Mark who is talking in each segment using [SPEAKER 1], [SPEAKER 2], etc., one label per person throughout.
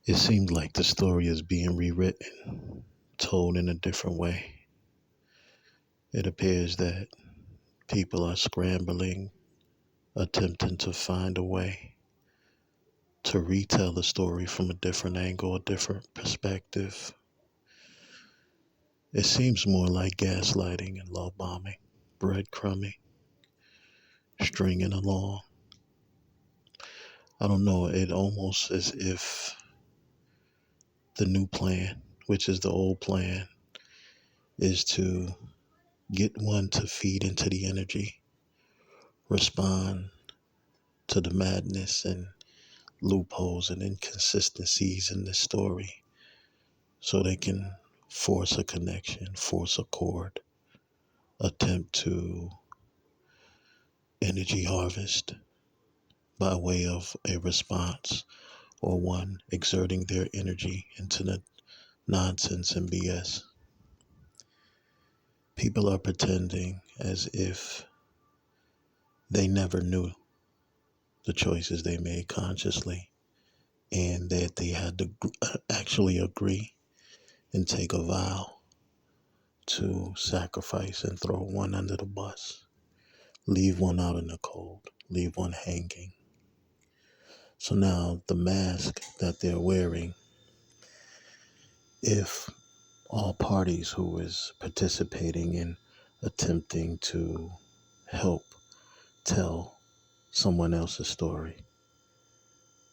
[SPEAKER 1] It seems like the story is being rewritten, told in a different way. It appears that people are scrambling, attempting to find a way to retell the story from a different angle, a different perspective. It seems more like gaslighting and love bombing, breadcrumbing, stringing along. I don't know, it almost as if the new plan, which is the old plan, is to get one to feed into the energy, respond to the madness and loopholes and inconsistencies in this story so they can force a connection, force a chord, attempt to energy harvest by way of a response or one exerting their energy into the nonsense and BS. People are pretending as if they never knew the choices they made consciously and that they had to actually agree and take a vow to sacrifice and throw one under the bus, leave one out in the cold, leave one hanging. So now the mask that they're wearing, if all parties who is participating in attempting to help tell someone else's story,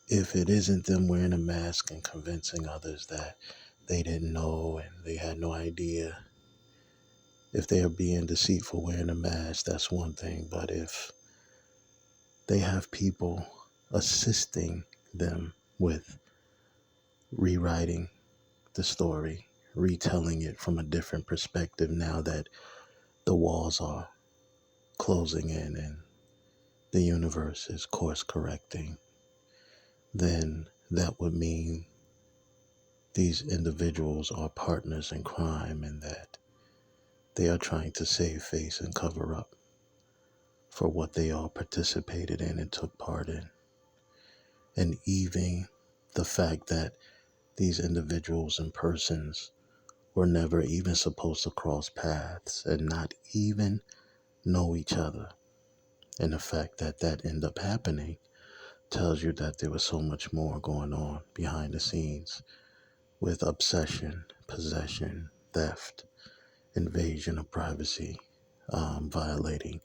[SPEAKER 1] if it isn't them wearing a mask and convincing others that they didn't know and they had no idea, if they are being deceitful wearing a mask, that's one thing. But if they have people assisting them with rewriting the story, retelling it from a different perspective now that the walls are closing in and the universe is course correcting, then that would mean these individuals are partners in crime and that they are trying to save face and cover up for what they all participated in and took part in. And even the fact that these individuals and persons were never even supposed to cross paths and not even know each other. And the fact that that ended up happening tells you that there was so much more going on behind the scenes with obsession, possession, theft, invasion of privacy, violating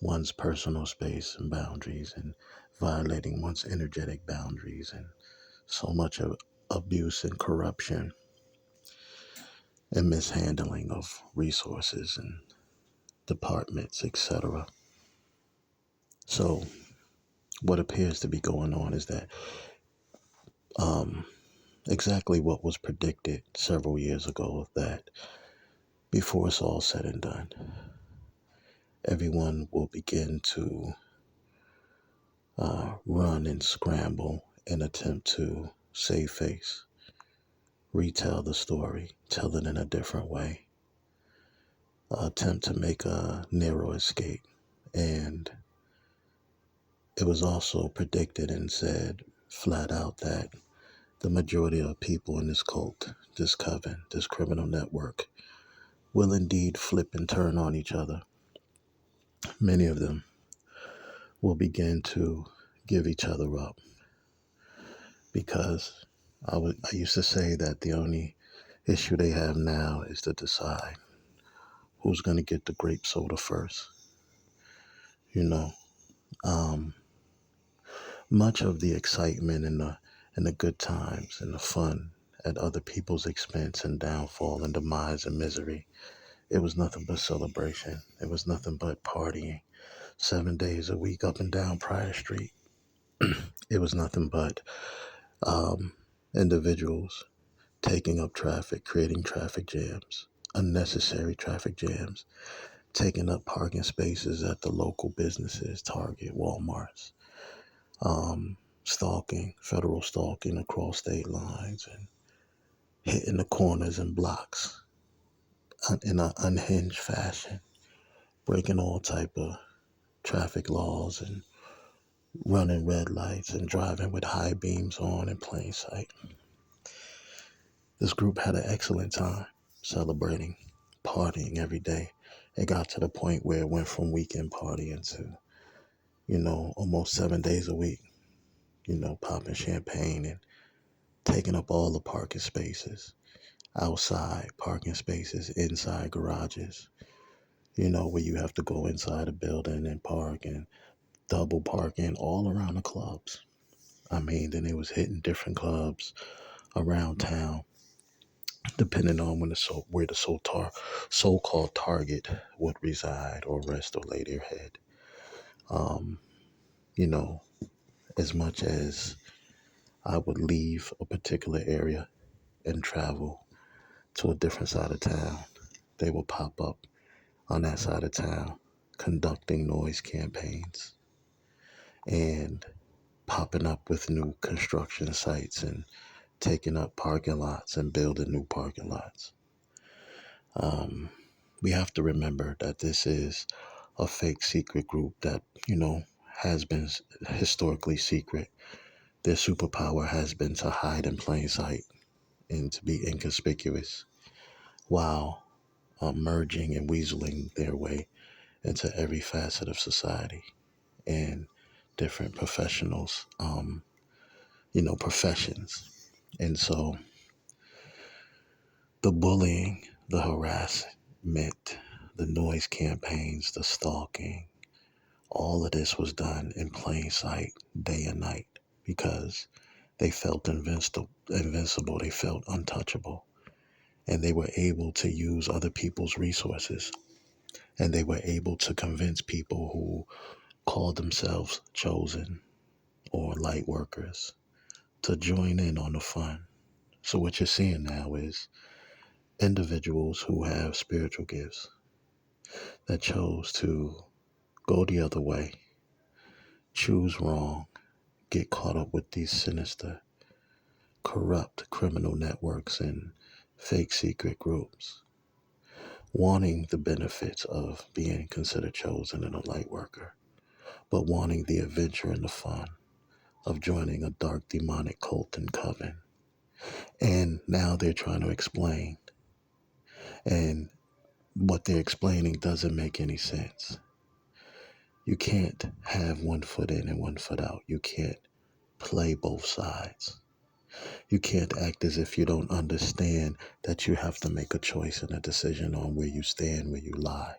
[SPEAKER 1] one's personal space and boundaries, and violating one's energetic boundaries, and so much of abuse and corruption and mishandling of resources and departments, etc. So, what appears to be going on is that um, exactly what was predicted several years ago, that before it's all said and done, everyone will begin to run and scramble and attempt to save face, retell the story, tell it in a different way, attempt to make a narrow escape. And it was also predicted and said flat out that the majority of people in this cult, this coven, this criminal network will indeed flip and turn on each other. Many of them will begin to give each other up because I used to say that the only issue they have now is to decide who's going to get the grape soda first. You know, um, much of the excitement and the good times and the fun at other people's expense and downfall and demise and misery, it was nothing but celebration. It was nothing but partying 7 days a week up and down Prior Street. It was nothing but um, individuals taking up traffic, creating traffic jams, unnecessary traffic jams, taking up parking spaces at the local businesses, Target, Walmart's, stalking, federal stalking across state lines, and hitting the corners and blocks in an unhinged fashion, breaking all type of traffic laws and running red lights and driving with high beams on in plain sight. This group had an excellent time celebrating, partying every day. It got to the point where it went from weekend partying to, almost 7 days a week, popping champagne and taking up all the parking spaces, outside parking spaces, inside garages, where you have to go inside a building and park and double parking all around the clubs. I mean, then it was hitting different clubs around town, depending on where the so-called target would reside or rest or lay their head. Um, you know, as much as I would leave a particular area and travel to a different side of town, they will pop up on that side of town conducting noise campaigns and popping up with new construction sites and taking up parking lots and building new parking lots. Um, we have to remember that this is a fake secret group that, has been historically secret. Their superpower has been to hide in plain sight and to be inconspicuous while merging and weaseling their way into every facet of society and different professions. And so the bullying, the harassment, the noise campaigns, the stalking, all of this was done in plain sight, day and night, because they felt invincible, they felt untouchable, and they were able to use other people's resources, and they were able to convince people who called themselves chosen or light workers to join in on the fun. So what you're seeing now is individuals who have spiritual gifts that chose to go the other way, choose wrong, get caught up with these sinister, corrupt criminal networks and fake secret groups, wanting the benefits of being considered chosen and a light worker, but wanting the adventure and the fun of joining a dark demonic cult and coven. And now they're trying to explain, and what they're explaining doesn't make any sense. You can't have one foot in and one foot out. You can't play both sides. You can't act as if you don't understand that you have to make a choice and a decision on where you stand, where you lie.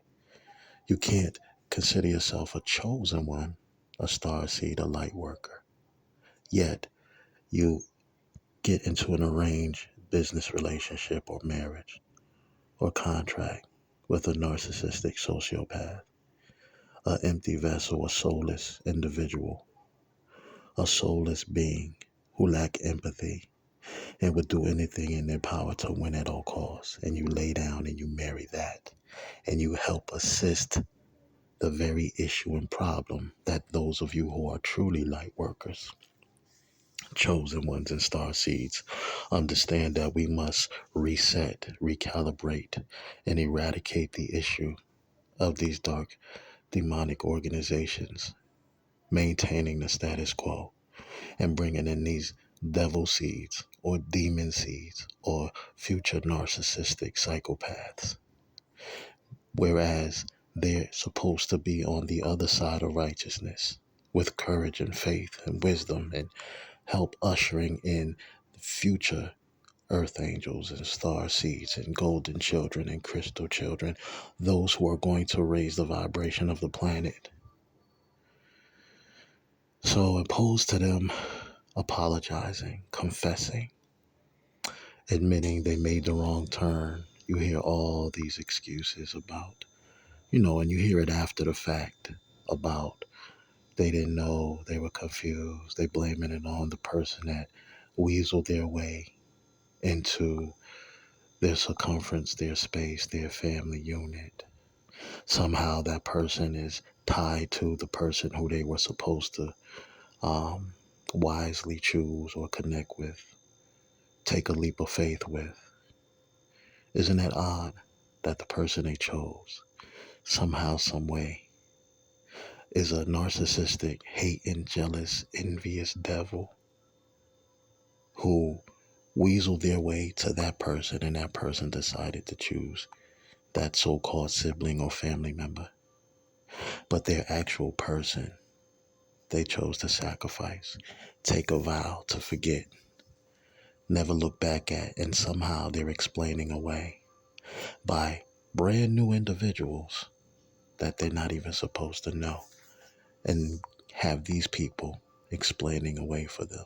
[SPEAKER 1] You can't consider yourself a chosen one, a star seed, a light worker. Yet you get into an arranged business relationship or marriage or contract with a narcissistic sociopath, an empty vessel, a soulless individual, a soulless being who lack empathy and would do anything in their power to win at all costs. And you lay down and you marry that, and you help assist the very issue and problem that those of you who are truly light workers, chosen ones, and star seeds understand that we must reset, recalibrate, and eradicate the issue of these dark demonic organizations, maintaining the status quo and bringing in these devil seeds or demon seeds or future narcissistic psychopaths. Whereas they're supposed to be on the other side of righteousness with courage and faith and wisdom and help ushering in future earth angels and star seeds and golden children and crystal children, those who are going to raise the vibration of the planet. So opposed to them apologizing, confessing, admitting they made the wrong turn, you hear all these excuses about, and you hear it after the fact about they didn't know, they were confused, they blaming it on the person that weaseled their way into their circumference, their space, their family unit. Somehow that person is tied to the person who they were supposed to um, wisely choose or connect with, take a leap of faith with. Isn't that odd that the person they chose somehow, some way, is a narcissistic, hating, jealous, envious devil who weasel their way to that person, and that person decided to choose that so-called sibling or family member. But their actual person, they chose to sacrifice, take a vow to forget, never look back at, and somehow they're explaining away by brand new individuals that they're not even supposed to know, and have these people explaining away for them.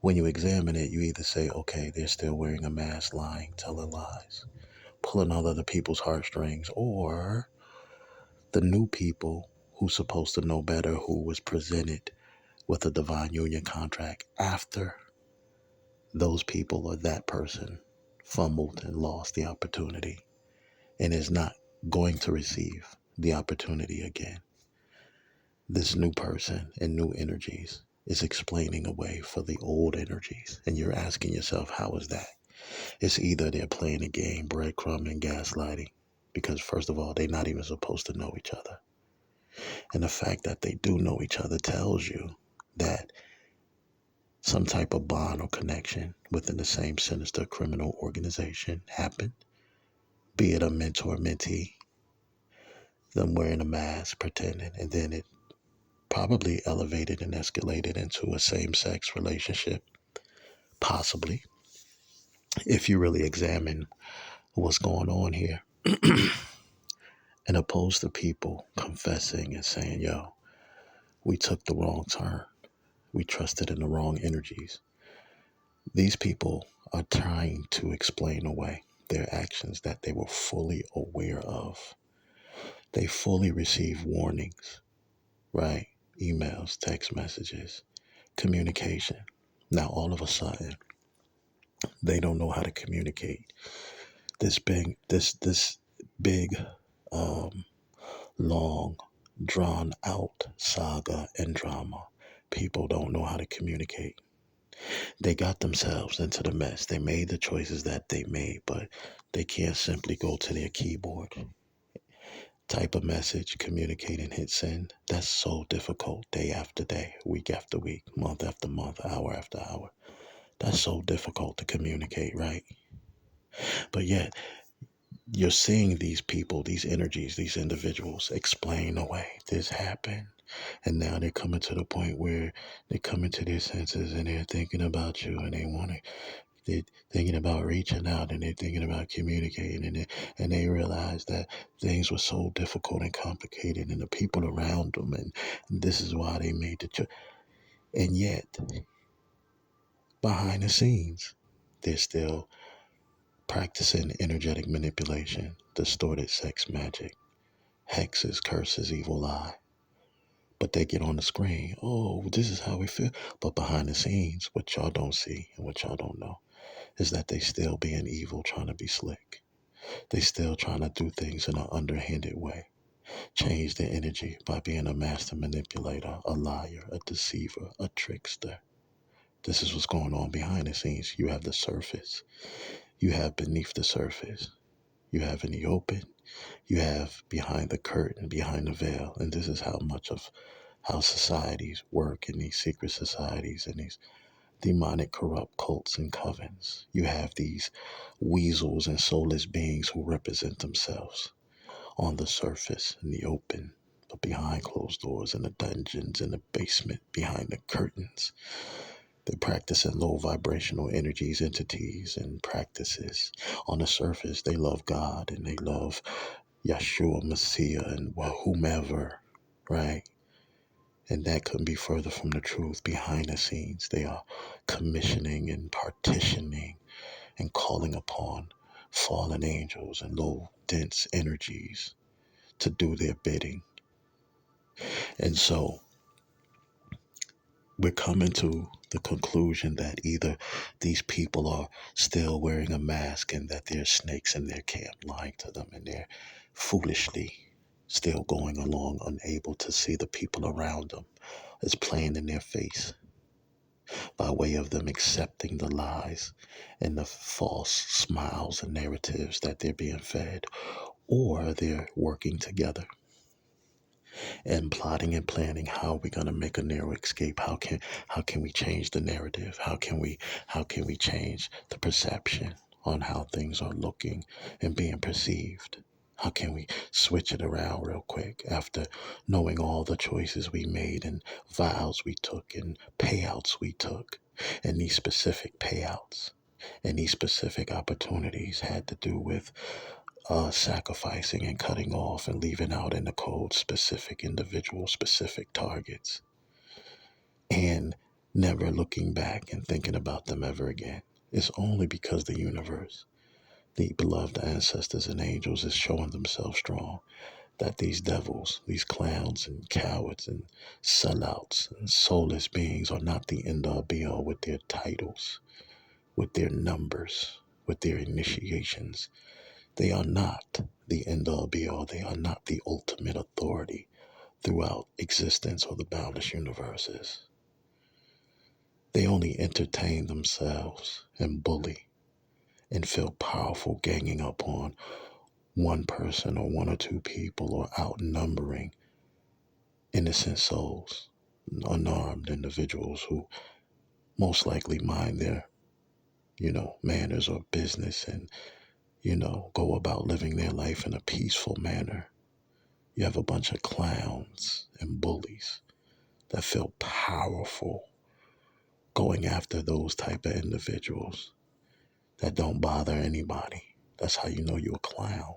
[SPEAKER 1] When you examine it, you either say, okay, they're still wearing a mask, lying, telling lies, pulling on other people's heartstrings, or the new people who's supposed to know better, who was presented with a divine union contract after those people or that person fumbled and lost the opportunity and is not going to receive the opportunity again. This new person and new energies is explaining away for the old energies. And you're asking yourself, how is that? It's either they're playing a game, breadcrumb and gaslighting, because first of all, they're not even supposed to know each other. And the fact that they do know each other tells you that some type of bond or connection within the same sinister criminal organization happened, be it a mentor mentee, them wearing a mask, pretending, and then it probably elevated and escalated into a same-sex relationship, possibly, if you really examine what's going on here. And opposed to people confessing and saying, yo, we took the wrong turn, we trusted in the wrong energies. These people are trying to explain away their actions that they were fully aware of. They fully receive warnings, right? Emails, text messages, communication. Now, all of a sudden, they don't know how to communicate. This big, um, long, drawn out saga and drama. People don't know how to communicate. They got themselves into the mess. They made the choices that they made, but they can't simply go to their keyboard, type a message, communicate, and hit send. That's so difficult day after day, week after week, month after month, hour after hour. That's so difficult to communicate, right? But yet, you're seeing these people, these energies, these individuals explain away this happened. And now they're coming to the point where they're coming to their senses and they're thinking about you and they're thinking about reaching out and they're thinking about communicating and they realize that things were so difficult and complicated and the people around them and this is why they made the choice. And yet, behind the scenes, they're still practicing energetic manipulation, distorted sex magic, hexes, curses, evil eye. But they get on the screen, oh, this is how we feel. But behind the scenes, what y'all don't see and what y'all don't know is that they still being evil, trying to be slick. They still trying to do things in an underhanded way. Change their energy by being a master manipulator, a liar, a deceiver, a trickster. This is what's going on behind the scenes. You have the surface. You have beneath the surface. You have in the open. You have behind the curtain, behind the veil. And this is how much of how societies work in these secret societies and these demonic, corrupt cults and covens. You have these weasels and soulless beings who represent themselves on the surface, in the open, but behind closed doors, in the dungeons, in the basement, behind the curtains. They're practicing low vibrational energies, entities, and practices. On the surface, they love God and they love Yeshua, Messiah, and whomever, right? And that couldn't be further from the truth. Behind the scenes, they are commissioning and partitioning and calling upon fallen angels and low, dense energies to do their bidding. And so we're coming to the conclusion that either these people are still wearing a mask and that there's snakes in their camp lying to them and they're foolishly still going along, unable to see the people around them as playing in their face by way of them accepting the lies and the false smiles and narratives that they're being fed, or they're working together. and plotting and planning how we're going to make a narrow escape. How can we change the narrative? How can we change the perception on how things are looking and being perceived? How can we switch it around real quick after knowing all the choices we made and vows we took and payouts we took? And these specific payouts and these specific opportunities had to do with sacrificing and cutting off and leaving out in the code specific individual, specific targets, and never looking back and thinking about them ever again. It's only because the universe, the beloved ancestors and angels, is showing themselves strong that these devils, these clowns and cowards and sellouts and soulless beings are not the end all be all with their titles, with their numbers, with their initiations. They are not the end all be all. They are not the ultimate authority throughout existence or the boundless universes. They only entertain themselves and bully and feel powerful ganging up on one person or one or two people or outnumbering innocent souls, unarmed individuals who most likely mind their, manners or business and, go about living their life in a peaceful manner. You have a bunch of clowns and bullies that feel powerful going after those type of individuals that don't bother anybody. That's how you know you're a clown.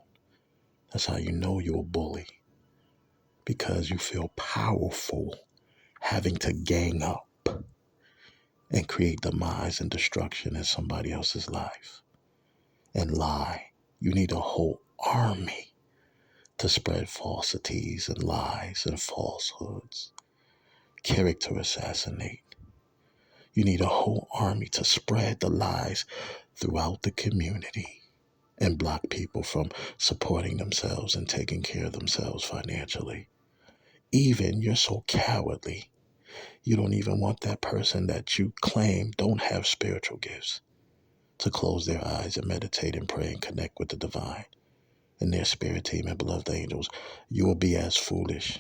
[SPEAKER 1] That's how you know you're a bully, because you feel powerful having to gang up and create demise and destruction in somebody else's life and lie. You need a whole army to spread falsities and lies and falsehoods, character assassinate. You need a whole army to spread the lies throughout the community and block people from supporting themselves and taking care of themselves financially. Even you're so cowardly, you don't even want that person that you claim don't have spiritual gifts to close their eyes and meditate and pray and connect with the divine and their spirit team and beloved angels. You will be as foolish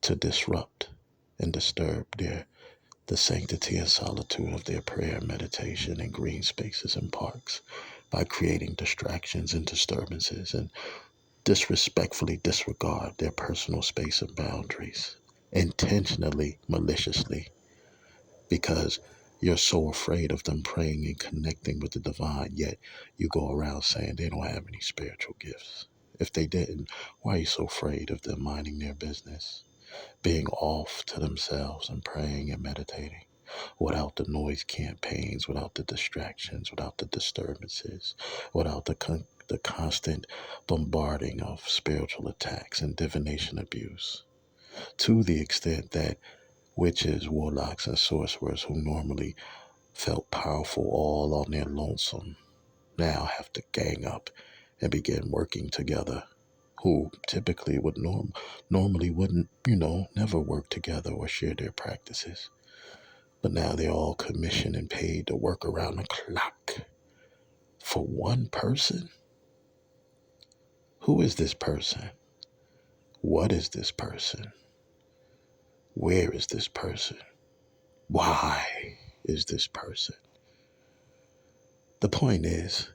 [SPEAKER 1] to disrupt and disturb the sanctity and solitude of their prayer and meditation in green spaces and parks by creating distractions and disturbances and disrespectfully disregard their personal space and boundaries, intentionally, maliciously, because you're so afraid of them praying and connecting with the divine, yet you go around saying they don't have any spiritual gifts. If they didn't, why are you so afraid of them minding their business, being off to themselves and praying and meditating without the noise campaigns, without the distractions, without the disturbances, without the constant bombarding of spiritual attacks and divination abuse, to the extent that witches, warlocks, and sorcerers who normally felt powerful all on their lonesome now have to gang up and begin working together, who typically would normally wouldn't, never work together or share their practices. But now they're all commissioned and paid to work around the clock for one person. Who is this person? What is this person? Where is this person? Why is this person? The point is,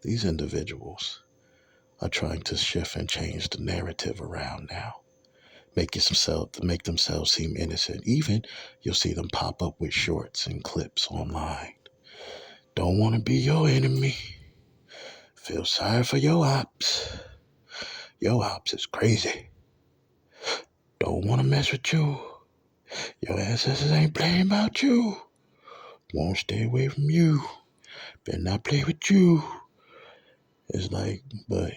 [SPEAKER 1] these individuals are trying to shift and change the narrative around now. Make themselves seem innocent. Even you'll see them pop up with shorts and clips online. Don't want to be your enemy. Feel sorry for your ops. Your ops is crazy. Don't want to mess with you. Your ancestors ain't playing about you. Won't stay away from you. Better not play with you. It's like, but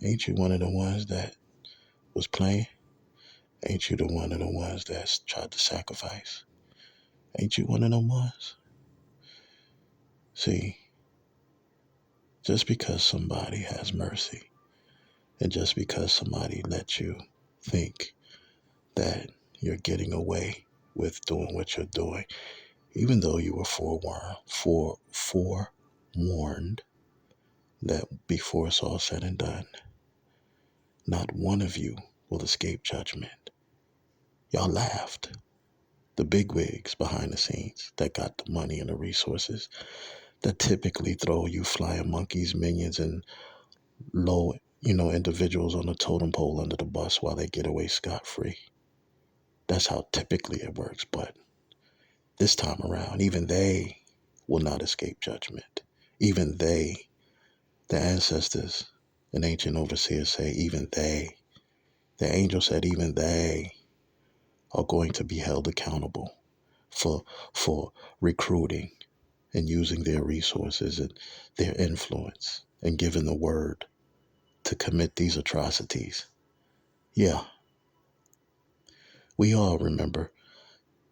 [SPEAKER 1] ain't you one of the ones that was playing? Ain't you the one of the ones that's tried to sacrifice? Ain't you one of them ones? See, just because somebody has mercy and just because somebody lets you think that you're getting away with doing what you're doing, even though you were forewarned that before it's all said and done, not one of you will escape judgment. Y'all laughed. The bigwigs behind the scenes that got the money and the resources that typically throw you flying monkeys, minions, and low, individuals on the totem pole under the bus while they get away scot free. That's how typically it works. But this time around, even they will not escape judgment. Even they, the ancestors and ancient overseers say, even they, the angel said, even they are going to be held accountable for for recruiting and using their resources and their influence and giving the word to commit these atrocities. Yeah, we all remember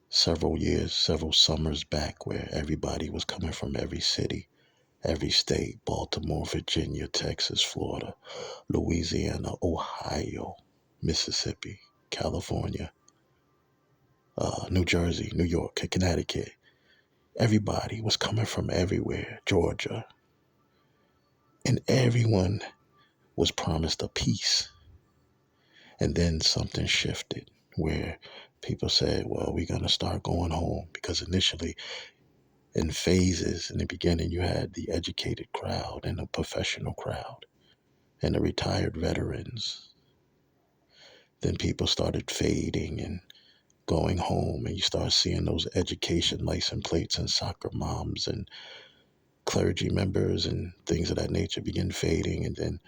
[SPEAKER 1] several years, several summers back where everybody was coming from every city, every state: Baltimore, Virginia, Texas, Florida, Louisiana, Ohio, Mississippi, California, New Jersey, New York, Connecticut. Everybody was coming from everywhere, Georgia, and everyone was promised a peace. And then something shifted where people said, well, we're going to start going home, because initially, in phases, in the beginning, you had the educated crowd and the professional crowd and the retired veterans. Then people started fading and going home, and you start seeing those education license plates and soccer moms and clergy members and things of that nature begin fading. And then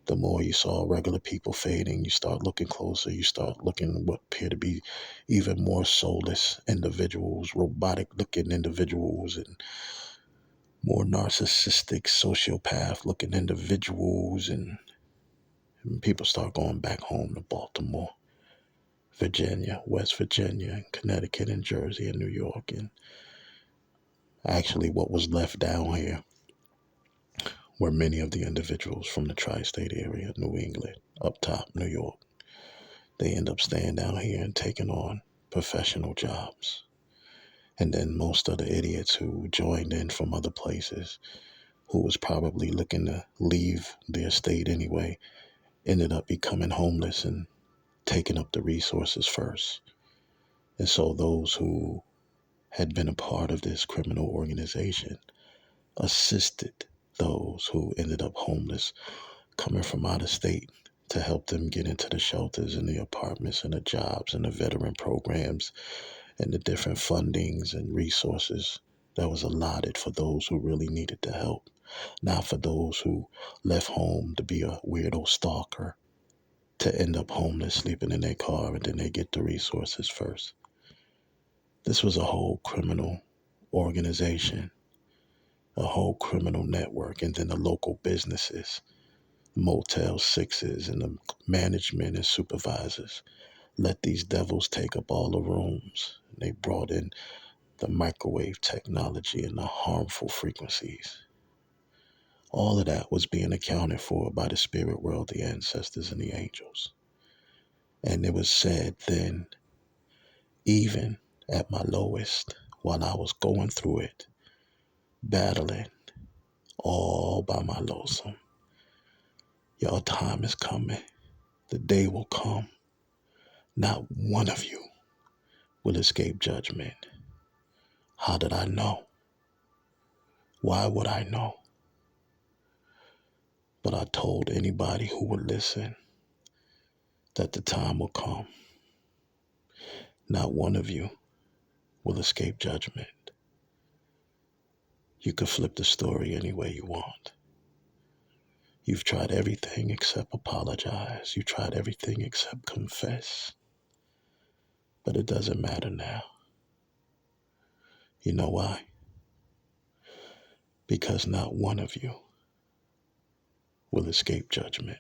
[SPEAKER 1] the more you saw regular people fading, you start looking closer. You start looking at what appear to be even more soulless individuals, robotic looking individuals, and more narcissistic, sociopath looking individuals. And people start going back home to Baltimore, Virginia, West Virginia, and Connecticut, and Jersey, and New York. And actually, what was left down here were many of the individuals from the tri-state area, New England, up top, New York. They end up staying down here and taking on professional jobs. And then most of the idiots who joined in from other places, who was probably looking to leave their state anyway, ended up becoming homeless and taking up the resources first. And so those who had been a part of this criminal organization assisted those who ended up homeless, coming from out of state, to help them get into the shelters and the apartments and the jobs and the veteran programs and the different fundings and resources that was allotted for those who really needed the help, not for those who left home to be a weirdo stalker, to end up homeless, sleeping in their car, and then they get the resources first. This was a whole criminal organization, a whole criminal network, and then the local businesses, Motel Sixes, and the management and supervisors let these devils take up all the rooms. They brought in the microwave technology and the harmful frequencies. All of that was being accounted for by the spirit world, the ancestors, and the angels. And it was said then, even at my lowest, while I was going through it, battling all by my lonesome, your time is coming. The day will come. Not one of you will escape judgment. How did I know? Why would I know? But I told anybody who would listen that the time will come. Not one of you will escape judgment. You can flip the story any way you want. You've tried everything except apologize. You tried everything except confess. But it doesn't matter now. You know why? Because not one of you will escape judgment.